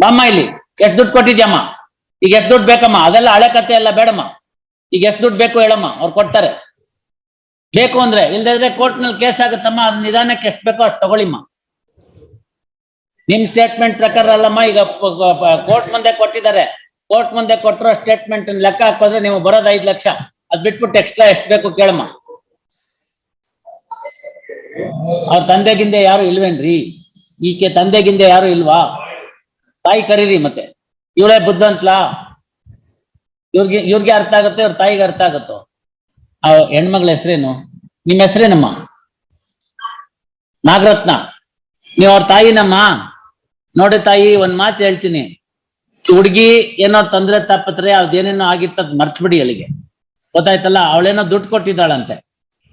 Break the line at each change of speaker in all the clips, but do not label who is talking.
ಬಾಮ್ಮ ಇಲ್ಲಿ ಎಷ್ಟು ದುಡ್ಡು ಕೊಟ್ಟಿದ್ಯಮ್ಮ, ಈಗ ಎಷ್ಟು ದುಡ್ಡು ಬೇಕಮ್ಮ, ಅದೆಲ್ಲ ಹಳೆ ಕತೆ ಎಲ್ಲ ಬೇಡಮ್ಮ, ಈಗ ಎಷ್ಟು ದುಡ್ಡು ಬೇಕು ಹೇಳಮ್ಮ, ಅವ್ರು ಕೊಡ್ತಾರೆ. ಬೇಕು ಅಂದ್ರೆ, ಇಲ್ದಿದ್ರೆ ಕೋರ್ಟ್ ನಲ್ಲಿ ಕೇಸ್ ಆಗುತ್ತಮ್ಮ, ಅದ್ ನಿಧಾನಕ್ಕೆ ಎಷ್ಟು ಬೇಕೋ ಅಷ್ಟು ತಗೊಳ್ಳಿಮ್ಮ. ನಿಮ್ ಸ್ಟೇಟ್ಮೆಂಟ್ ಪ್ರಕಾರ ಅಲ್ಲಮ್ಮ, ಈಗ ಕೋರ್ಟ್ ಮುಂದೆ ಕೊಟ್ಟಿದ್ದಾರೆ, ಕೋರ್ಟ್ ಮುಂದೆ ಕೊಟ್ಟಿರೋ ಸ್ಟೇಟ್ಮೆಂಟ್ ಲೆಕ್ಕ ಹಾಕೋದ್ರೆ ನೀವು ಬರೋದು 5 ಲಕ್ಷ. ಅದ್ ಬಿಟ್ಬಿಟ್ಟು ಎಕ್ಸ್ಟ್ರಾ ಎಷ್ಟು ಬೇಕು ಕೇಳಮ್ಮ. ಅವ್ರ ತಂದೆಗಿಂದೆ ಯಾರು ಇಲ್ವೇನ್ರಿ? ಈಕೆ ತಂದೆಗಿಂದೆ ಯಾರು ಇಲ್ವಾ? ತಾಯಿ ಕರೀರಿ ಮತ್ತೆ. ಇವಳೇ ಬುದ್ಧಂತ್ಲಾ? ಇವ್ರಿಗೆ ಅರ್ಥ ಆಗುತ್ತೆ, ಇವ್ರ ತಾಯಿಗೆ ಅರ್ಥ ಆಗುತ್ತೋ? ಆ ಹೆಣ್ಮಗಳ ಹೆಸರೇನು? ನಿಮ್ಮ ಹೆಸರೇನಮ್ಮ? ನಾಗರತ್ನ. ನೀವ್ ಅವ್ರ ತಾಯಿನಮ್ಮ? ನೋಡಿ ತಾಯಿ, ಒಂದ್ ಮಾತು ಹೇಳ್ತೀನಿ, ಹುಡುಗಿ ಏನೋ ತೊಂದ್ರೆ ತಪ್ಪತ್ರೆ ಅದೇನೇನೋ ಆಗಿತ್ತು, ಅದ್ ಮರ್ತ್ಬಿಡಿ ಅಲ್ಲಿಗೆ. ಗೊತ್ತಾಯ್ತಲ್ಲ? ಅವಳೇನೋ ದುಡ್ಡು ಕೊಟ್ಟಿದ್ದಾಳಂತೆ,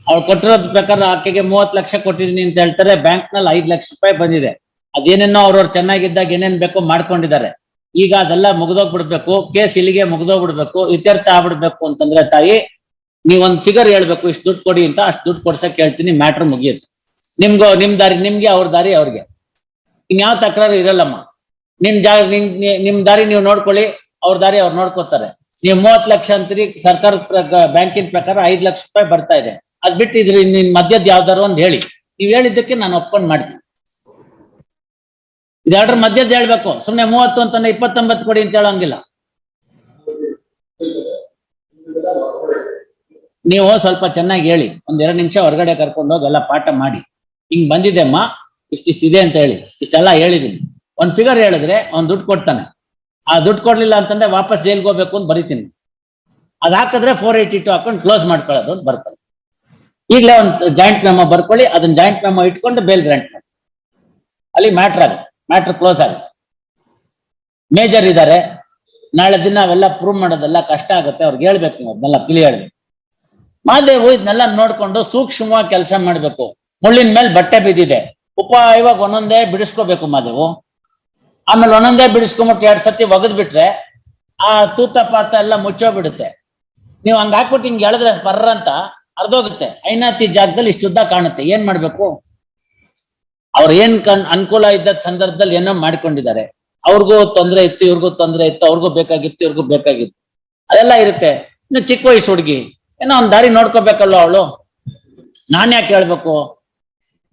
ಅವ್ಳು ಕೊಟ್ಟಿರೋದ್ ಪ್ರಕಾರ ಆಕೆಗೆ 30 ಲಕ್ಷ ಕೊಟ್ಟಿದೀನಿ ಅಂತ ಹೇಳ್ತಾರೆ. ಬ್ಯಾಂಕ್ ನಲ್ಲಿ 5 ಲಕ್ಷ ರೂಪಾಯಿ ಬಂದಿದೆ. ಅದೇನೇನೋ ಅವ್ರವ್ರು ಚೆನ್ನಾಗಿದ್ದಾಗ ಏನೇನ್ ಬೇಕೋ ಮಾಡ್ಕೊಂಡಿದ್ದಾರೆ. ಈಗ ಅದೆಲ್ಲ ಮುಗ್ದೋಗ್ಬಿಡ್ಬೇಕು, ಕೇಸ್ ಇಲ್ಲಿಗೆ ಮುಗ್ದೋಗ್ಬಿಡ್ಬೇಕು, ಇತ್ಯರ್ಥ ಆಗ್ಬಿಡ್ಬೇಕು ಅಂತಂದ್ರೆ ತಾಯಿ, ನೀವೊಂದ್ ಫಿಗರ್ ಹೇಳ್ಬೇಕು, ಇಷ್ಟು ದುಡ್ಡು ಕೊಡಿ ಅಂತ. ಅಷ್ಟು ದುಡ್ಡು ಕೊಡ್ಸಕ್ ಹೇಳ್ತೀನಿ, ಮ್ಯಾಟ್ರ್ ಮುಗಿಯುತ್ತೆ. ನಿಮ್ ದಾರಿ ನಿಮ್ಗೆ, ಅವ್ರ ದಾರಿ ಅವ್ರಿಗೆ. ಇನ್ಯಾವ ತಕರಾರು ಇರಲ್ಲಮ್ಮ. ನಿಮ್ ದಾರಿ ನೀವು ನೋಡ್ಕೊಳ್ಳಿ, ಅವ್ರ ದಾರಿ ಅವ್ರು ನೋಡ್ಕೋತಾರೆ. ನೀವು 30 ಲಕ್ಷ ಅಂತೀರಿ, ಸರ್ಕಾರದ ಬ್ಯಾಂಕಿನ ಪ್ರಕಾರ 5 ಲಕ್ಷ ರೂಪಾಯಿ ಬರ್ತಾ ಇದೆ. ಅದ್ ಬಿಟ್ಟು ಇದ್ರಿ ನಿನ್ ಮಧ್ಯದ ಯಾವ್ದಾರು ಒಂದ್ ಹೇಳಿ. ನೀವ್ ಹೇಳಿದ್ದಕ್ಕೆ ನಾನು ಒಪ್ಕೊಂಡ್ ಮಾಡ್ತೀನಿ. ಇದೆರಡರ ಮಧ್ಯದ ಹೇಳ್ಬೇಕು, ಸುಮ್ನೆ 30 ಅಂತಾನೆ 29 ಕೊಡಿ ಅಂತ ಹೇಳೋಂಗಿಲ್ಲ. ನೀವು ಸ್ವಲ್ಪ ಚೆನ್ನಾಗಿ ಹೇಳಿ, 1-2 ನಿಮಿಷ ಹೊರಗಡೆ ಕರ್ಕೊಂಡು ಹೋಗಿ ಎಲ್ಲ ಪಾಠ ಮಾಡಿ, ಹಿಂಗ್ ಬಂದಿದೆ ಅಮ್ಮ, ಇಷ್ಟಿದೆ ಅಂತ ಹೇಳಿ. ಇಷ್ಟೆಲ್ಲ ಹೇಳಿದೀನಿ. ಒಂದ್ ಫಿಗರ್ ಹೇಳಿದ್ರೆ ಅವ್ನ್ ದುಡ್ಡು ಕೊಡ್ತಾನೆ. ಆ ದುಡ್ಡು ಕೊಡ್ಲಿಲ್ಲ ಅಂತಂದ್ರೆ ವಾಪಸ್ ಜೈಲ್ಗೆ ಹೋಗ್ಬೇಕು ಅಂತ ಬರೀತೀನಿ. ಅದ್ ಹಾಕಿದ್ರೆ 482 ಹಾಕೊಂಡು ಕ್ಲೋಸ್ ಮಾಡ್ಕೊಳ್ಳೋದು ಅಂತ ಬರ್ತಾರೆ. ಈಗಲೇ ಒಂದು ಜಾಯಿಂಟ್ ಮೆಮೊ ಬರ್ಕೊಳ್ಳಿ, ಅದನ್ನ ಜಾಯಿಂಟ್ ಮೆಮೊ ಇಟ್ಕೊಂಡು ಬೇಲ್ ಗ್ರಾಂಟ್ ಮಾಡಿ, ಅಲ್ಲಿ ಮ್ಯಾಟ್ರ್ ಆಗುತ್ತೆ, ಮ್ಯಾಟ್ರ್ ಕ್ಲೋಸ್ ಆಗುತ್ತೆ. ಮೇಜರ್ ಇದ್ದಾರೆ, ನಾಳೆ ದಿನ ಅವೆಲ್ಲ ಪ್ರೂವ್ ಮಾಡೋದೆಲ್ಲ ಕಷ್ಟ ಆಗುತ್ತೆ, ಅವ್ರಿಗೆ ಹೇಳ್ಬೇಕು, ನೀವು ಅದನ್ನೆಲ್ಲ ಕ್ಲಿಯರ್ ಹೇಳ್ಬೇಕು. ಮಾದೇವು ಇದನ್ನೆಲ್ಲ ನೋಡ್ಕೊಂಡು ಸೂಕ್ಷ್ಮವಾಗಿ ಕೆಲಸ ಮಾಡ್ಬೇಕು. ಮುಳ್ಳಿನ ಮೇಲೆ ಬಟ್ಟೆ ಬಿದ್ದಿದೆ, ಇವಾಗ ಒಂದೊಂದೇ ಬಿಡಿಸ್ಕೋಬೇಕು ಮಾದೇವು. ಆಮೇಲೆ ಒಂದೊಂದೇ ಬಿಡಿಸ್ಕೊಂಬಿಟ್ಟು 2 ಸತಿ ಒಗದ್ ಬಿಟ್ರೆ ಆ ತೂತ ಪಾತ ಎಲ್ಲ ಮುಚ್ಚೋಗ್ಬಿಡುತ್ತೆ. ನೀವು ಹಂಗ ಹಾಕ್ಬಿಟ್ಟು ಹಿಂಗ್ ಎಳೆದ್ರೆ ಬರ್ರಂತ ಅರ್ಧೋಗುತ್ತೆ. ಐನಾತಿ ಜಾಗದಲ್ಲಿ ಇಷ್ಟು ಉದ್ದ ಕಾಣುತ್ತೆ. ಏನ್ ಮಾಡ್ಬೇಕು? ಅವ್ರು ಏನ್ ಅನುಕೂಲ ಇದ್ದ ಸಂದರ್ಭದಲ್ಲಿ ಏನೋ ಮಾಡ್ಕೊಂಡಿದ್ದಾರೆ. ಅವ್ರಿಗೂ ತೊಂದ್ರೆ ಇತ್ತು, ಇವ್ರಿಗೂ ತೊಂದ್ರೆ ಇತ್ತು, ಅವ್ರಿಗೂ ಬೇಕಾಗಿತ್ತು, ಇವ್ರಿಗೂ ಬೇಕಾಗಿತ್ತು, ಅದೆಲ್ಲ ಇರುತ್ತೆ. ಇನ್ನು ಚಿಕ್ಕ ವಯಸ್ಸು ಹುಡುಗಿ, ಏನೋ ಒಂದ್ ದಾರಿ ನೋಡ್ಕೋಬೇಕಲ್ವ ಅವಳು. ನಾನ್ ಯಾಕೆ ಹೇಳ್ಬೇಕು?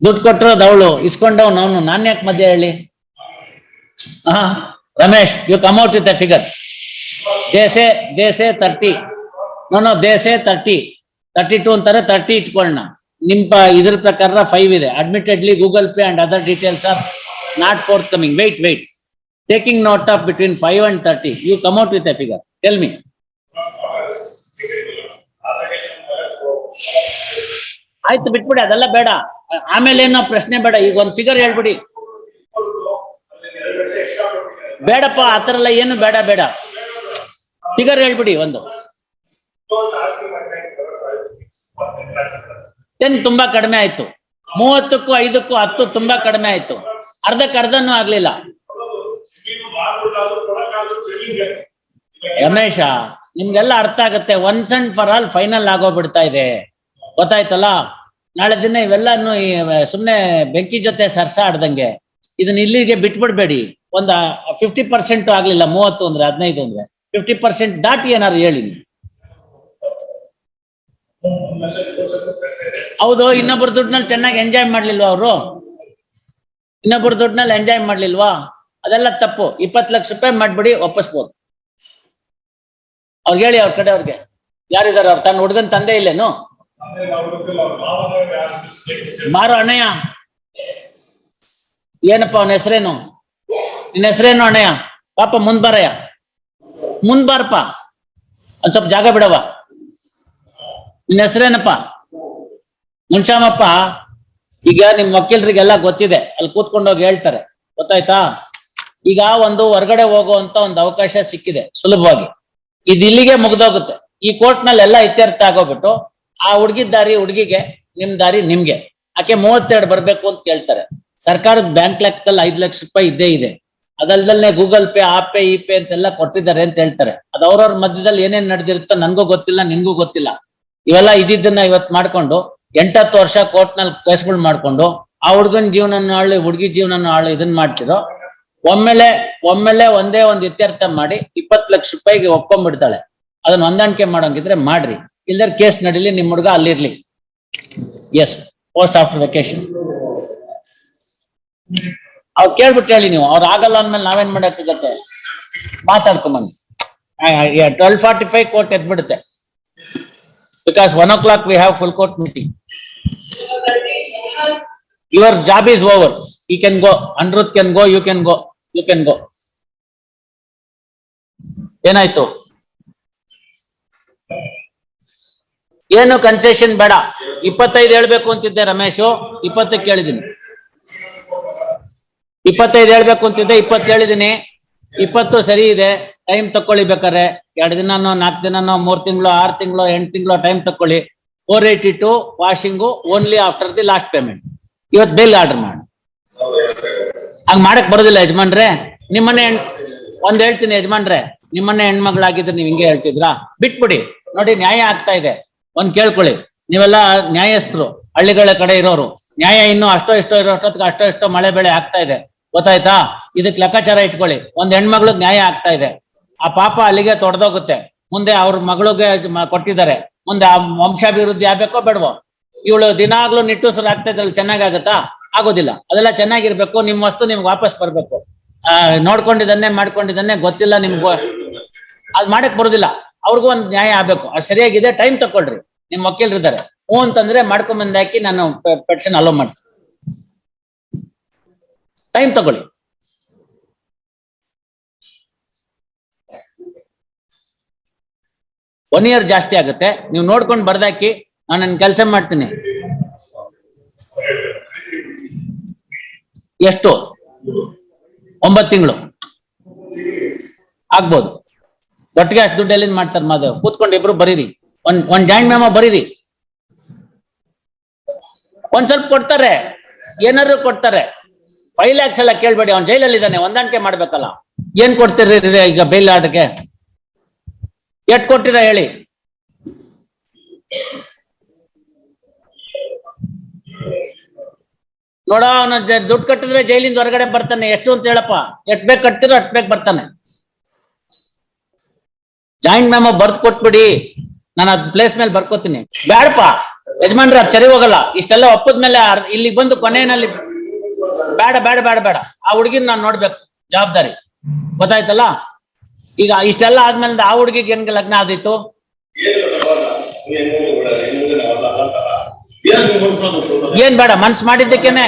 ದುಡ್ಡು ಕೊಟ್ಟಿರೋದು ಅವಳು, ಇಸ್ಕೊಂಡವ್ ಅವನು, ನಾನ್ ಯಾಕೆ ಮಧ್ಯೆ ಹೇಳಿ? Ramesh, you come out with a figure. ದೇಸೆ 30. ನೋ ದೇಸೆ 30, 32 ಅಂತಾರೆ, 30 ಇಟ್ಕೊಳ್ಳೋಣ. ನಿಮ್ ಇದ್ರ ಪ್ರಕಾರ 5 ಇದೆ. Admittedly Google Pay and other details are not forthcoming. Wait taking note of between 5 and 30. You come out with a figure. Tell me. ಆಯ್ತು, ಬಿಟ್ಬಿಡಿ, ಅದೆಲ್ಲ ಬೇಡ. ಆಮೇಲೆ ಏನೋ ಪ್ರಶ್ನೆ ಬೇಡ, ಈಗ ಒಂದ್ ಫಿಗರ್ ಹೇಳ್ಬಿಡಿ. ಬೇಡಪ್ಪ, ಆತರ ಎಲ್ಲ ಏನು ಬೇಡ. ಫಿಗರ್ ಹೇಳ್ಬಿಡಿ ಒಂದು. 10 ತುಂಬಾ ಕಡಿಮೆ ಆಯ್ತು. 30ಕ್ಕೂ 5ಕ್ಕೂ 10 ತುಂಬಾ ಕಡಿಮೆ ಆಯ್ತು. ಅರ್ಧಕ್ಕರ್ಧನೂ ಆಗ್ಲಿಲ್ಲ. ರಮೇಶ, ನಿಮ್ಗೆಲ್ಲ ಅರ್ಥ ಆಗತ್ತೆ. Once and for all final ಆಗೋಗ್ಬಿಡ್ತಾ ಇದೆ. ಗೊತ್ತಾಯ್ತಲ್ಲ? ನಾಳೆ ದಿನ ಇವೆಲ್ಲ ಸುಮ್ನೆ ಬೆಂಕಿ ಜೊತೆ ಸರ್ಸ ಆಡ್ದಂಗೆ ಇದನ್ನ ಇಲ್ಲಿಗೆ ಬಿಟ್ಬಿಡ್ಬೇಡಿ. ಒಂದ 50% ಆಗ್ಲಿಲ್ಲ, 30 ಅಂದ್ರೆ 15 ಅಂದ್ರೆ 50% ದಾಟಿ ಏನಾರು ಹೇಳಿ. ಹೌದು, ಇನ್ನೊಬ್ಬರ ದುಡ್ಡಿನಲ್ಲಿ ಚೆನ್ನಾಗಿ ಎಂಜಾಯ್ ಮಾಡ್ಲಿಲ್ವಾ ಅವರು? ಇನ್ನೊಬ್ಬರ ದುಡ್ಡಿನಲ್ಲಿ ಎಂಜಾಯ್ ಮಾಡ್ಲಿಲ್ವಾ? ಅದೆಲ್ಲ ತಪ್ಪು. 20 ಲಕ್ಷ ರೂಪಾಯಿ ಮಾಡ್ಬಿಡಿ, ಒಪ್ಪಿಸ್ಬೋದು. ಅವ್ರಿಗೆ ಹೇಳಿ, ಅವ್ರ ಕಡೆ ಅವ್ರಿಗೆ ಯಾರಿದಾರ, ಅವ್ರ ತನ್ನ ಹುಡುಗನ್ ತಂದೆ ಇಲ್ಲೇನು? ಮಾರೋ ಅಣ್ಣಯ್ಯ, ಏನಪ್ಪ ಅವನ ಹೆಸರೇನು? ನಿನ್ನ ಹೆಸರೇನು ಅಣ್ಣಯ್ಯ? ಪಾಪ ಮುಂದ್ಬಾರಯ್ಯ, ಮುಂದ್ಬಾರಪ್ಪ, ಒಂದ್ ಸ್ವಲ್ಪ ಜಾಗ ಬಿಡವ. ನಿನ್ನ ಹೆಸರೇನಪ್ಪ? ಮುನ್ಶಾಮಪ್ಪ. ಈಗ ನಿಮ್ ವಕೀಲರಿಗೆಲ್ಲ ಗೊತ್ತಿದೆ, ಅಲ್ಲಿ ಕೂತ್ಕೊಂಡೋಗಿ ಹೇಳ್ತಾರೆ. ಗೊತ್ತಾಯ್ತಾ? ಈಗ ಒಂದು ಹೊರಗಡೆ ಹೋಗುವಂತ ಒಂದು ಅವಕಾಶ ಸಿಕ್ಕಿದೆ ಸುಲಭವಾಗಿ. ಇದು ಇಲ್ಲಿಗೆ ಮುಗ್ದೋಗುತ್ತೆ. ಈ ಕೋರ್ಟ್ ನಲ್ಲಿ ಎಲ್ಲ ಇತ್ಯರ್ಥ ಆಗೋಗ್ಬಿಟ್ಟು ಆ ಹುಡುಗಿದ ದಾರಿ ಹುಡುಗಿಗೆ, ನಿಮ್ ದಾರಿ ನಿಮ್ಗೆ. ಆಕೆ 32 ಬರ್ಬೇಕು ಅಂತ ಕೇಳ್ತಾರೆ. ಸರ್ಕಾರದ ಬ್ಯಾಂಕ್ ಲೆಕ್ಕದಲ್ಲಿ 5 ಲಕ್ಷ ರೂಪಾಯಿ ಇದ್ದೇ ಇದೆ. ಅದಲ್ದಲ್ಲೇ ಗೂಗಲ್ ಪೇ, ಆ ಪೇ, ಈ ಪೇ ಅಂತೆಲ್ಲ ಕೊಟ್ಟಿದ್ದಾರೆ ಅಂತ ಹೇಳ್ತಾರೆ. ಅದು ಅವ್ರವ್ರ ಮಧ್ಯದಲ್ಲಿ ಏನೇನ್ ನಡೆದಿರುತ್ತೋ ನನ್ಗೂ ಗೊತ್ತಿಲ್ಲ, ನಿನ್ಗೂ ಗೊತ್ತಿಲ್ಲ. ಇವೆಲ್ಲ ಇದಿದ್ದನ್ನ ಇವತ್ ಮಾಡ್ಕೊಂಡು 8-10 ವರ್ಷ ಕೋರ್ಟ್ ನಲ್ಲಿ ಕೇಸ್ಗಳು ಮಾಡ್ಕೊಂಡು ಆ ಹುಡುಗನ ಜೀವನ ಹಾಳು, ಹುಡುಗಿ ಜೀವನ ಹಾಳು ಇದನ್ ಮಾಡ್ತಿರೋ. ಒಮ್ಮೆಲೆ ಒಂದೇ ಒಂದು ಇತ್ಯರ್ಥ ಮಾಡಿ 20 ಲಕ್ಷ ರೂಪಾಯಿಗೆ ಒಪ್ಕೊಂಡ್ಬಿಡ್ತಾಳೆ. ಅದನ್ನ ಹೊಂದಾಣಿಕೆ ಮಾಡೋಂಗಿದ್ರೆ ಮಾಡ್ರಿ, ಇಲ್ದಾರ ಕೇಸ್ ನಡೀಲಿ, ನಿಮ್ ಹುಡುಗ ಅಲ್ಲಿರ್ಲಿ. ಎಸ್, ಪೋಸ್ಟ್ ಆಫ್ಟರ್ ವೆಕೇಶನ್ ಅವ್ರು ಕೇಳ್ಬಿಟ್ಟು ಹೇಳಿ ನೀವು. ಅವ್ರು ಆಗಲ್ಲ ಅಂದ್ಮೇಲೆ ನಾವೇನ್ ಮಾಡಕ್ಕಾಗತ್ತೆ? ಮಾತಾಡ್ಕೊಂಬಂದು 12:45 ಕೋರ್ಟ್ ಎದ್ಬಿಡುತ್ತೆ. Because 1 o'clock we have full court meeting. Your job is over. He can go. Anirudh can go. You can go. You can go. ಏನಾಯ್ತು? ಏನು ಕನ್ಸೆಷನ್ ಬೇಡ. 25 ಹೇಳ್ಬೇಕು ಅಂತಿದ್ದೆ ರಮೇಶು, 20 ಕೇಳಿದೀನಿ. 25 ಹೇಳ್ಬೇಕು ಅಂತಿದ್ದೆ, 20 ಹೇಳಿದೀನಿ. 20 ಸರಿ ಇದೆ. ಟೈಮ್ ತಕೊಳ್ಳಿ ಬೇಕಾರೆ, 2 ದಿನನೋ 4 ದಿನನೋ 3 ತಿಂಗಳು 6 ತಿಂಗಳು 8 ತಿಂಗಳು ಟೈಮ್ ತಕೊಳ್ಳಿ. 482 quashing only after the last payment. ಇವತ್ತು ಬೇಲ್ ಆರ್ಡರ್ ಮಾಡಿ. ಹಂಗ್ ಮಾಡಕ್ ಬರೋದಿಲ್ಲ ಯಜಮಾನ್ರೆ. ನಿಮ್ಮನೆ ಒಂದ್ ಹೇಳ್ತೀನಿ ಯಜಮಾನ್ರೆ, ನಿಮ್ಮನೆ ಹೆಣ್ಮಗಳಾಗಿದ್ರೆ ನೀವ್ ಹಿಂಗೆ ಹೇಳ್ತಿದ್ರಾ? ಬಿಟ್ಬಿಡಿ. ನೋಡಿ ನ್ಯಾಯ ಆಗ್ತಾ ಇದೆ. ಒಂದ್ ಕೇಳ್ಕೊಳ್ಳಿ, ನೀವೆಲ್ಲ ನ್ಯಾಯಸ್ಥರು, ಹಳ್ಳಿಗಳ ಕಡೆ ಇರೋರು. ನ್ಯಾಯ ಇನ್ನೂ ಅಷ್ಟೋ ಇಷ್ಟೋ ಇರೋಷ್ಟೊತ್ತಿಗೆ ಅಷ್ಟೋ ಇಷ್ಟೋ ಮಳೆ ಬೆಳೆ ಆಗ್ತಾ ಇದೆ, ಗೊತ್ತಾಯ್ತಾ? ಇದಕ್ ಲೆಕ್ಕಾಚಾರ ಇಟ್ಕೊಳ್ಳಿ. ಒಂದ್ ಹೆಣ್ಮಗ್ಳಿಗೆ ನ್ಯಾಯ ಆಗ್ತಾ ಇದೆ, ಆ ಪಾಪ ಅಲ್ಲಿಗೆ ತೊಡೆದೋಗುತ್ತೆ. ಮುಂದೆ ಅವ್ರ ಮಗಳಿಗೆ ಕೊಟ್ಟಿದ್ದಾರೆ, ಮುಂದೆ ಆ ವಂಶಾಭಿವೃದ್ಧಿ ಆಗ್ಬೇಕೋ ಬೇಡವೋ? ಇವಳು ದಿನಾಗ್ಲೂ ನಿಟ್ಟುಸರು ಆಗ್ತಾ ಇದ್ರಲ್ಲಿ ಚೆನ್ನಾಗಾಗತ್ತಾ? ಆಗೋದಿಲ್ಲ. ಅದೆಲ್ಲ ಚೆನ್ನಾಗಿರ್ಬೇಕು. ನಿಮ್ ವಸ್ತು ನಿಮ್ಗೆ ವಾಪಸ್ ಬರ್ಬೇಕು. ನೋಡ್ಕೊಂಡಿದ್ದನ್ನೇ ಮಾಡ್ಕೊಂಡಿದ್ದನ್ನೇ ಗೊತ್ತಿಲ್ಲ ನಿಮ್ಗೆ, ಅದ್ ಮಾಡಕ್ ಬರುದಿಲ್ಲ. ಅವ್ರಿಗೂ ಒಂದ್ ನ್ಯಾಯ ಆಗ್ಬೇಕು. ಅದು ಸರಿಯಾಗಿದೆ, ಟೈಮ್ ತಕೊಳ್ರಿ. ನಿಮ್ ವಕೀಲರಿದ್ದಾರೆ, ಹ್ಞೂ ಅಂತಂದ್ರೆ ಮಾಡ್ಕೊಂಡ್ ಹಾಕಿ ನಾನು ಪೆಟಿಷನ್ ಅಲೋ ಮಾಡ್ತೀನಿ. ಟೈಮ್ ತಗೊಳ್ಳಿ. ಒನ್ ಇಯರ್ ಜಾಸ್ತಿ ಆಗುತ್ತೆ. ನೀವು ನೋಡ್ಕೊಂಡು ಬರ್ದಾಕಿ, ನಾನು ನನ್ನ ಕೆಲಸ ಮಾಡ್ತೀನಿ. ಎಷ್ಟು? 9 ತಿಂಗಳು ಆಗ್ಬೋದು. ಒಟ್ಟಿಗೆ ಅಷ್ಟು ದುಡ್ಡು ಎಲ್ಲಿಂದ ಮಾಡ್ತಾರೆ ಮಾಧವ್? ಕೂತ್ಕೊಂಡು ಇಬ್ರು ಬರೀರಿ, ಒಂದ್ ಜಾಯಿಂಟ್ ಮೆಮೊ ಬರೀರಿ. ಒಂದ್ ಸ್ವಲ್ಪ ಕೊಡ್ತಾರೆ, ಏನಾದ್ರು ಕೊಡ್ತಾರೆ. 5 lakhs ಎಲ್ಲ ಕೇಳ್ಬೇಡಿ. ಅವ್ನ್ ಜೈಲಲ್ಲಿ ಇದ್ದಾನೆ, ಹೊಂದಾಣಿಕೆ ಮಾಡ್ಬೇಕಲ್ಲ. ಏನ್ ಕೊಡ್ತೀರಿ ಈಗ ಬೇಲ್ ಆರ್ಡರ್ಗೆ? ಎಟ್ ಕೊಟ್ಟಿರ ಹೇಳಿ? ನೋಡ, ಅವನ ದುಡ್ಡು ಕಟ್ಟಿದ್ರೆ ಜೈಲಿಂದ ಹೊರಗಡೆ ಬರ್ತಾನೆ. ಎಷ್ಟು ಅಂತ ಹೇಳಪ್ಪ? ಎಷ್ಟ್ ಬೇಕ್ ಕಟ್ತಿರೋ ಅಷ್ಟ್ ಬೇಕ್ ಬರ್ತಾನೆ. ಜಾಯಿಂಟ್ ಮೆಮೊ ಬರ್ದ್ ಕೊಟ್ಬಿಡಿ, ನಾನು ಅದ್ ಪ್ಲೇಸ್ ಮೇಲೆ ಬರ್ಕೋತೀನಿ. ಬೇಡಪ್ಪ ಯಜಮಾನ್ರೆ, ಅದ್ ಸರಿ ಹೋಗಲ್ಲ. ಇಷ್ಟೆಲ್ಲ ಒಪ್ಪದ್ಮೇಲೆ ಇಲ್ಲಿಗೆ ಬಂದು ಕೊನೆಯಲ್ಲಿ ಬೇಡ ಬೇಡ ಬೇಡ ಬೇಡ, ಆ ಹುಡುಗಿನ ನಾನ್ ನೋಡ್ಬೇಕು, ಜವಾಬ್ದಾರಿ. ಗೊತ್ತಾಯ್ತಲ್ಲ? ಈಗ ಇಷ್ಟೆಲ್ಲ ಆದ್ಮೇಲೆ ಆ ಹುಡುಗಿಗೆ ಹೆಂಗ್ ಲಗ್ನ ಆದಿತ್ತು? ಏನ್ ಬೇಡ, ಮನ್ಸ್ ಮಾಡಿದ್ದಕ್ಕೇನೆ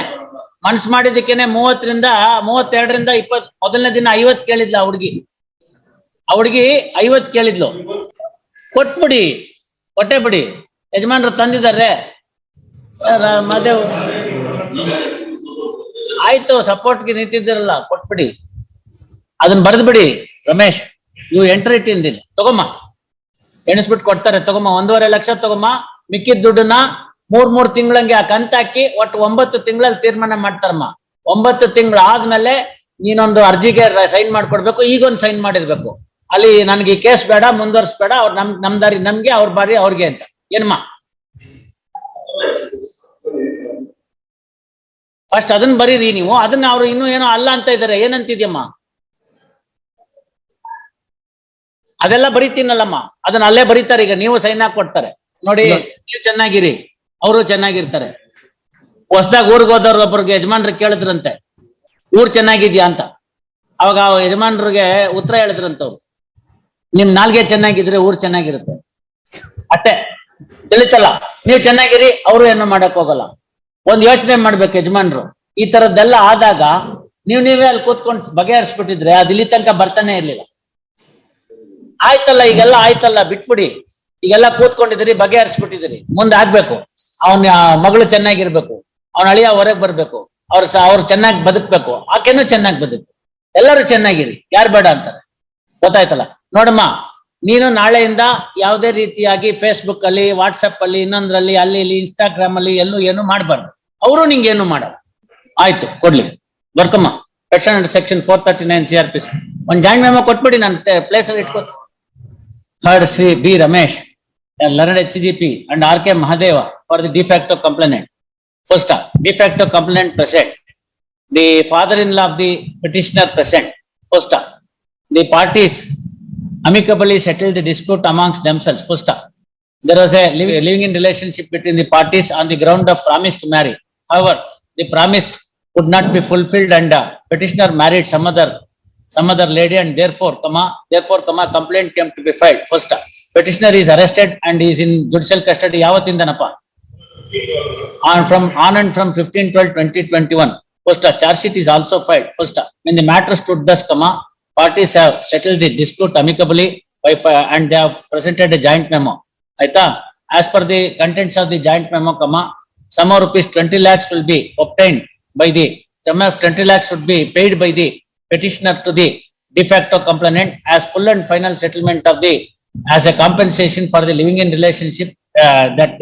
30ರಿಂದ 32ರಿಂದ 20. ಮೊದಲನೇ ದಿನ 50 ಕೇಳಿದ್ಲ ಆ ಹುಡುಗಿ. 50 ಕೇಳಿದ್ಲು. ಕೊಟ್ಬಿಡಿ, ಕೊಟ್ಟೆ ಬಿಡಿ. ಯಜಮಾನ್ರು ತಂದಿದ್ದಾರೆ. ಮಾದೇವ್ ಆಯ್ತು, ಸಪೋರ್ಟ್ಗೆ ನಿಂತಿದ್ದೀರಲ್ಲ, ಕೊಟ್ಬಿಡಿ. ಅದನ್ನ ಬರೆದು ಬಿಡಿ ರಮೇಶ್. ನೀವು ಎಂಟರ್ ಇಟ್ಟಿಂದಿರಿ, ತಗೊಮ್ಮ, ಎಣಿಸ್ಬಿಟ್ಟು ಕೊಡ್ತಾರೆ. ತಗೊಮ್ಮ, 1.5 ಲಕ್ಷ ತಗೊಮ್ಮ. ಮಿಕ್ಕಿದ ದುಡ್ಡನ್ನ 3 ತಿಂಗಳಂಗೆ ಆ ಕಂತ ಹಾಕಿ ಒಟ್ಟು 9 ತಿಂಗಳಲ್ಲಿ ತೀರ್ಮಾನ ಮಾಡ್ತಾರಮ್ಮ. 9 ತಿಂಗಳು ಆದ್ಮೇಲೆ ನೀನೊಂದು ಅರ್ಜಿಗೆ ಸೈನ್ ಮಾಡ್ಕೊಡ್ಬೇಕು. ಈಗೊಂದು ಸೈನ್ ಮಾಡಿರ್ಬೇಕು. ಅಲ್ಲಿ ನನ್ಗೆ ಈ ಕೇಸ್ ಬೇಡ, ಮುಂದುವರ್ಸ್ಬೇಡ, ಅವ್ರು ನಮ್ ದಾರಿ ನಮ್ಗೆ, ಅವ್ರ ಬಾರಿ ಅವ್ರಿಗೆ ಅಂತ. ಏನಮ್ಮ? ಫಸ್ಟ್ ಅದನ್ನ ಬರೀರಿ ನೀವು. ಅದನ್ನ ಅವ್ರು ಇನ್ನೂ ಏನೋ ಅಲ್ಲ ಅಂತ ಇದಾರೆ. ಏನಂತಿದ್ಯಮ್ಮ? ಅದೆಲ್ಲ ಬರೀತೀನಲ್ಲಮ್ಮ, ಅದನ್ನ ಅಲ್ಲೇ ಬರೀತಾರೆ. ಈಗ ನೀವು ಸೈನ್ ಹಾಕಿ ಕೊಡ್ತಾರೆ ನೋಡಿ. ನೀವು ಚೆನ್ನಾಗಿರಿ, ಅವರು ಚೆನ್ನಾಗಿರ್ತಾರೆ. ಹೊಸದಾಗ ಊರಿಗೆ ಹೋದವ್ರು ಒಬ್ಬರಿಗೆ ಯಜಮಾನ್ರಿಗೆ ಕೇಳಿದ್ರಂತೆ, ಊರ್ ಚೆನ್ನಾಗಿದ್ಯಾ ಅಂತ. ಅವಾಗ ಯಜಮಾನ್ರಿಗೆ ಉತ್ತರ ಹೇಳಿದ್ರಂತವ್ರು, ನಿಮ್ ನಾಲ್ಗೆ ಚೆನ್ನಾಗಿದ್ರೆ ಊರ್ ಚೆನ್ನಾಗಿರುತ್ತೆ. ಅಷ್ಟೇ, ತಿಳಿತಲ್ಲ? ನೀವು ಚೆನ್ನಾಗಿರಿ, ಅವರು ಏನು ಮಾಡಕ್ ಹೋಗಲ್ಲ. ಒಂದ್ ಯೋಚನೆ ಮಾಡ್ಬೇಕು ಯಜಮಾನ್ರು. ಈ ತರದ್ದೆಲ್ಲ ಆದಾಗ ನೀವೇ ಅಲ್ಲಿ ಕೂತ್ಕೊಂಡು ಬಗೆಹರಿಸ್ಬಿಟ್ಟಿದ್ರೆ ಅದು ಇಲ್ಲಿ ತನಕ ಬರ್ತಾನೆ ಇರ್ಲಿಲ್ಲ. ಆಯ್ತಲ್ಲ, ಈಗೆಲ್ಲ ಆಯ್ತಲ್ಲ, ಬಿಟ್ಬಿಡಿ. ಈಗೆಲ್ಲ ಕೂತ್ಕೊಂಡಿದ್ದೀರಿ, ಬಗೆಹರಿಸ್ಬಿಟ್ಟಿದ್ದೀರಿ. ಮುಂದೆ ಆಗ್ಬೇಕು. ಅವನ ಮಗಳು ಚೆನ್ನಾಗಿರ್ಬೇಕು, ಅವನ ಅಳಿಯ ಹೊರಗೆ ಬರ್ಬೇಕು, ಅವ್ರು ಚೆನ್ನಾಗಿ ಬದುಕ್ಬೇಕು, ಆಕೆನೂ ಚೆನ್ನಾಗಿ ಬದುಕು, ಎಲ್ಲರೂ ಚೆನ್ನಾಗಿರಿ. ಯಾರು ಬೇಡ ಅಂತಾರೆ? ಗೊತ್ತಾಯ್ತಲ್ಲ? ನೋಡಮ್ಮ, ನೀನು ನಾಳೆಯಿಂದ ಯಾವುದೇ ರೀತಿಯಾಗಿ ಫೇಸ್ಬುಕ್ ಅಲ್ಲಿ, ವಾಟ್ಸಪ್ ಅಲ್ಲಿ, ಇನ್ನೊಂದ್ರಲ್ಲಿ, ಅಲ್ಲಿ ಇಲ್ಲಿ ಇನ್ಸ್ಟಾಗ್ರಾಮ್ ಅಲ್ಲಿ ಎಲ್ಲೂ ಏನು ಮಾಡಬಾರ್ದು. ಅವರು ನಿಂಗೇನು ಮಾಡಲ್ಲ. ಆಯ್ತು, ಕೊಡ್ಲಿ, ಬರ್ಕಮ್ಮ. ಸೆಕ್ಷನ್ 439 CRPC ಒಂದ್ ಜಾಯಿಂಟ್ ಮೆಮೊ ಕೊಟ್ಬಿಡಿ. ನಾನು ಪ್ಲೇಸ್ ಅಲ್ಲಿ ಇಟ್ಕೋತೀನಿ. Heard Sri B. Ramesh, a learned HCGP, and R. K. Mahadeva for the de facto complainant. First, de facto complainant present. the father-in-law of the petitioner present. First, the parties amicably settled the dispute amongst themselves. First, there was a living in relationship between the parties on the ground of promise to marry. However, the promise could not be fulfilled and petitioner married some other lady and therefore, complaint came to be filed. First, petitioner is arrested and is in judicial custody. Yavathindanappa? On and from 15/12/2021. First, charge sheet is also filed. First, when the matter stood thus, parties have settled the dispute amicably and they have presented a joint memo. Aita, as per the contents of the joint memo, sum of rupees 20 lakhs will be obtained by the sum of 20 lakhs would be paid by the petitioner to the de facto complainant as full and final settlement of the as a compensation for the living in relationship that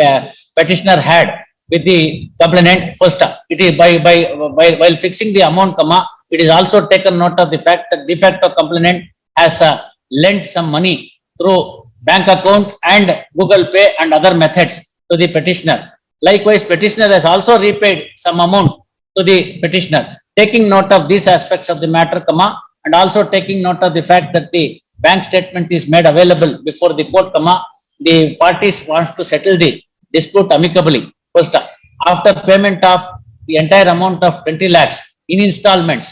petitioner had with the complainant. First, it is while fixing the amount, it is also taken note of the fact that de facto complainant has lent some money through bank account and Google Pay and other methods to the petitioner. Likewise, petitioner has also repaid some amount to the petitioner. Taking note of these aspects of the matter, and also taking note of the fact that the bank statement is made available before the court, the parties wants to settle the dispute amicably. First, after payment of the entire amount of 20 lakhs in installments,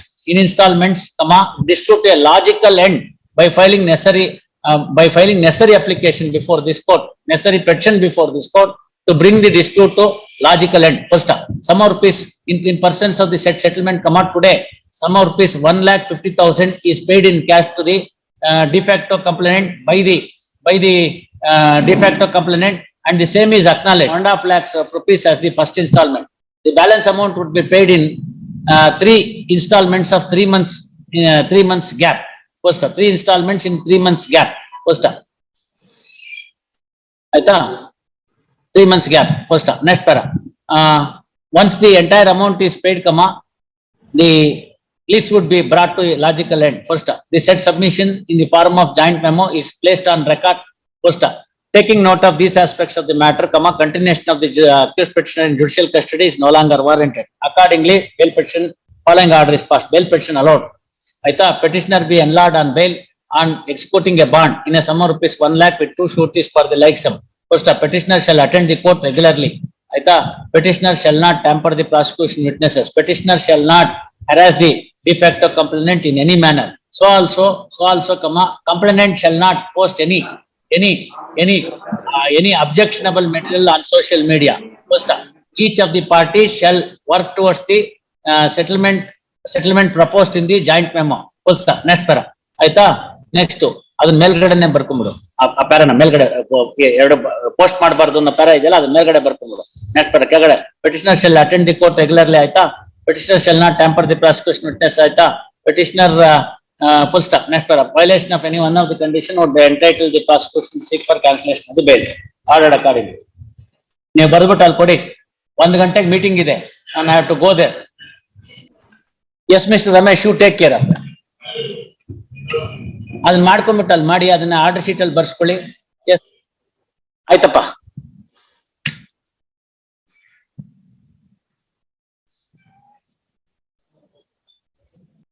dispute a logical end by filing necessary application before this court, necessary petition before this court to bring the dispute to logical end. First, sum of rupees in persons of the said settlement come out today. Sum of rupees 1,50,000 is paid in cash to the de facto complainant by the de facto complainant, and the same is acknowledged. 1.5 lakhs of rupees as the first installment. The balance amount would be paid in 3 installments of 3 months. 3 months gap. First, 3 installments in 3 months gap. First, aita 3 months gap. First, next para. Once the entire amount is paid, the list would be brought to a logical end. First, the said submission in the form of joint memo is placed on record. First, taking note of these aspects of the matter, continuation of the accused petitioner in judicial custody is no longer warranted. Accordingly, bail petition following order is passed. Bail petition allowed. Aita, petitioner be enlarged on bail on executing a bond in a sum of rupees 1 lakh with 2 sureties for the like sum. First, petitioner shall attend the court regularly. Aita, petitioner shall not tamper the prosecution witnesses. Petitioner shall not harass the de facto complainant in any manner. So also, complainant shall not post any objectionable material on social media. First, each of the parties shall work towards the settlement proposed in the joint memo. First, next para. Aita, next ಅದನ್ನ ಮೇಲ್ಗಡೆನೆ ಬರ್ಕೊಂಡ್ಬಿಡು. ಆ ಪ್ಯಾರನ ಮೇಲ್ಗಡೆ ಎರಡು post ಮಾಡಬಾರ್ದು ಅನ್ನೋ para ಇದೆಯಲ್ಲ, ಅದನ್ನ ಮೇಲ್ಗಡೆ ಬರ್ಕೊಂಡ್ಬಿಡು. Next para ಕೆಳಗಡೆ petitioner shall attend the court regularly. ಆಯ್ತಾ? Petitioner shall not tamper the prosecution witness. ಆಯ್ತಾ? Petitioner full stop. Next para. Violation of any one of the condition would be entitled the prosecution to seek for cancellation of the bail. Ordered accordingly. ನೀವು ಬರ್ಬಿಟ್ಟು ಅಲ್ಲಿ ಕೊಡಿ, 1 ಗಂಟೆಗೆ meeting ಇದೆ, and I have to go there. Yes, Mr. Ramesh, you take care of that. ಅದನ್ನ ಮಾಡ್ಕೊಂಡ್ಬಿಟ್ಟು ಅಲ್ಲಿ ಮಾಡಿ, ಅದನ್ನ ಆರ್ಡರ್ ಶೀಟ್ ಅಲ್ಲಿ ಬರ್ಸ್ಕೊಳ್ಳಿ. ಎಸ್, ಆಯ್ತಪ್ಪ.